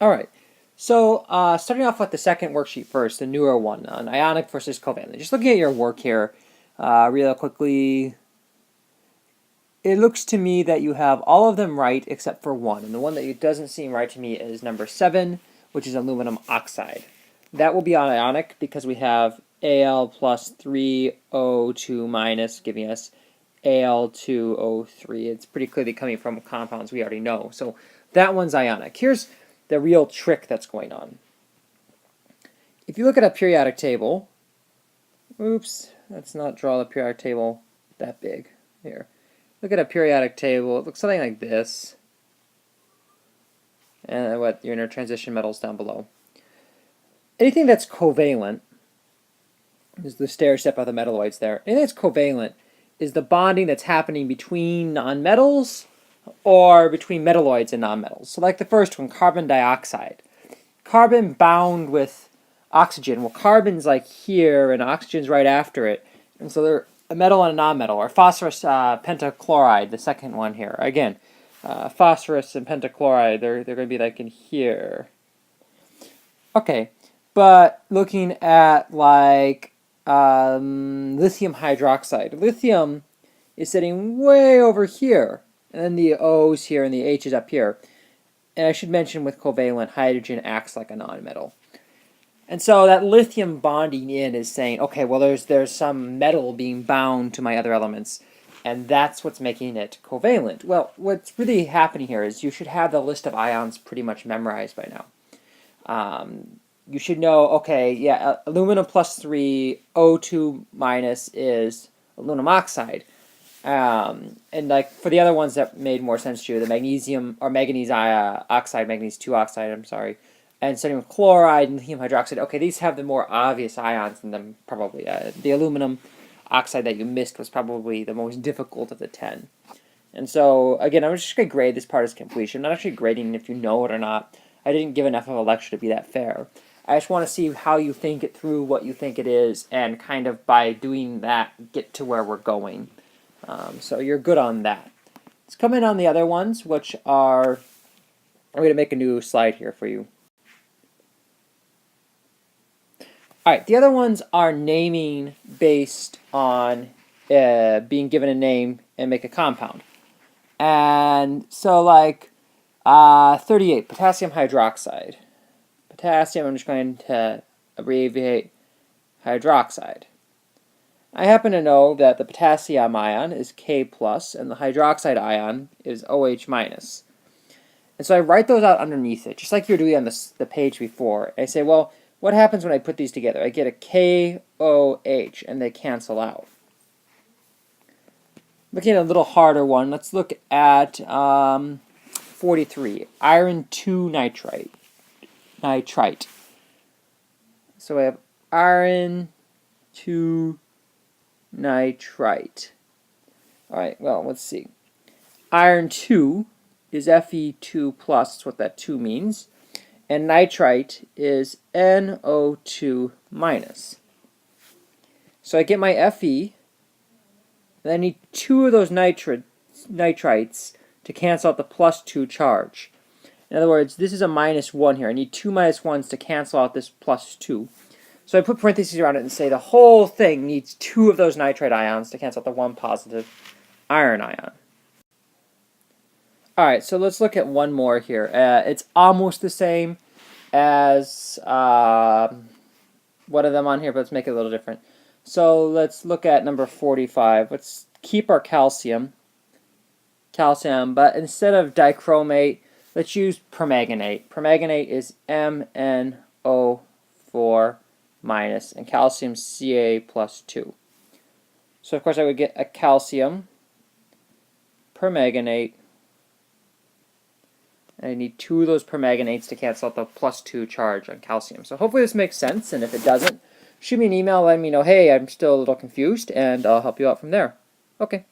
All right. So starting off with the second worksheet first, the newer one on ionic versus covalent. Just looking at your work here real quickly, it looks to me that you have all of them right except for one. And the one that doesn't seem right to me is number 7, which is aluminum oxide. That will be on ionic because we have Al plus 3O2 minus giving us Al2O3. It's pretty clearly coming from compounds we already know. So that one's ionic. Here's the real trick that's going on. If you look at a periodic table, oops, let's not draw the periodic table that big here. Look at a periodic table, it looks something like this. And what your inner transition metals down below. Anything that's covalent is the stair step of the metalloids there. Anything that's covalent is the bonding that's happening between nonmetals or between metalloids and nonmetals. So like the first one, carbon dioxide. Carbon bound with oxygen. Well, carbon's like here and oxygen's right after it. And so they're a metal and a nonmetal. Or phosphorus pentachloride, the second one here. Again, phosphorus and pentachloride, they're going to be like in here. Okay, but looking at like lithium hydroxide. Lithium is sitting way over here. And then the O's here and the H's up here. And I should mention with covalent, hydrogen acts like a nonmetal. And so that lithium bonding in is saying, okay, well there's some metal being bound to my other elements. And that's what's making it covalent. Well, what's really happening here is you should have the list of ions pretty much memorized by now. You should know, okay, yeah, aluminum plus 3, O2 minus is aluminum oxide. And like for the other ones that made more sense to you, the magnesium or manganese oxide, manganese 2 oxide, I'm sorry, and sodium chloride and lithium hydroxide. Okay, these have the more obvious ions in them probably. The aluminum oxide that you missed was probably the most difficult of the 10. And so again, I'm just going to grade this part as completion. I'm not actually grading if you know it or not. I didn't give enough of a lecture to be that fair. I just want to see how you think it through, what you think it is, and kind of by doing that, get to where we're going. So you're good on that. Let's come in on the other ones, which are, I'm going to make a new slide here for you. Alright, the other ones are naming based on being given a name and make a compound. And so like 38, potassium hydroxide. Potassium, I'm just going to abbreviate hydroxide. I happen to know that the potassium ion is K plus and the hydroxide ion is OH minus. And so I write those out underneath it, just like you were doing on the page before. I say, well, what happens when I put these together? I get a KOH and they cancel out. Looking at a little harder one, let's look at 43, iron 2 nitrite. So I have iron 2 nitrite. Alright, well, let's see. Iron 2 is Fe2+, that's what that 2 means. And nitrite is NO2-. So I get my Fe, and I need 2 of those nitrites to cancel out the +2 charge. In other words, this is a -1 here. I need 2 -1s to cancel out this +2. So I put parentheses around it and say the whole thing needs 2 of those nitrite ions to cancel out the 1 positive iron ion. Alright, so let's look at one more here. It's almost the same as one of them on here, but let's make it a little different. So let's look at number 45. Let's keep our calcium, but instead of dichromate, let's use permanganate. Permanganate is MnO4-, and calcium Ca+2. So of course I would get a calcium, permanganate, and I need 2 of those permanganates to cancel out the +2 charge on calcium. So hopefully this makes sense, and if it doesn't, shoot me an email letting me know, hey, I'm still a little confused, and I'll help you out from there. Okay.